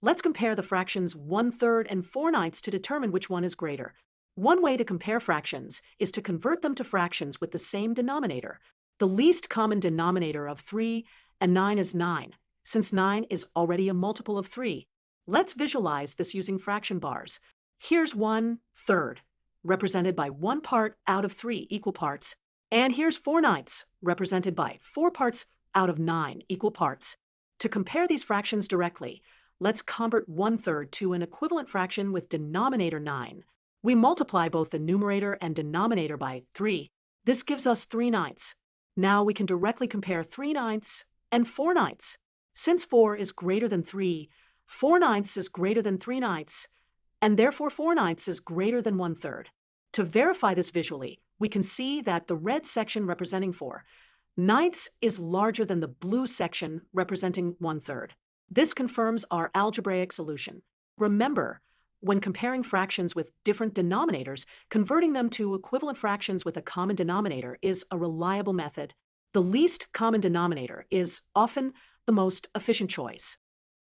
Let's compare the fractions 1/3 and 4/9 to determine which one is greater. One way to compare fractions is to convert them to fractions with the same denominator. The least common denominator of 3 and 9 is 9, since 9 is already a multiple of 3. Let's visualize this using fraction bars. Here's 1/3, represented by 1 part out of 3 equal parts, and here's 4/9, represented by 4 parts out of 9 equal parts. To compare these fractions directly, let's convert 1/3 to an equivalent fraction with denominator 9. We multiply both the numerator and denominator by 3. This gives us 3/9. Now we can directly compare 3/9 and 4/9. Since 4 is greater than 3, 4/9 is greater than 3/9, and therefore 4/9 is greater than 1/3. To verify this visually, we can see that the red section representing 4/9 is larger than the blue section representing 1/3. This confirms our algebraic solution. Remember, when comparing fractions with different denominators, converting them to equivalent fractions with a common denominator is a reliable method. The least common denominator is often the most efficient choice.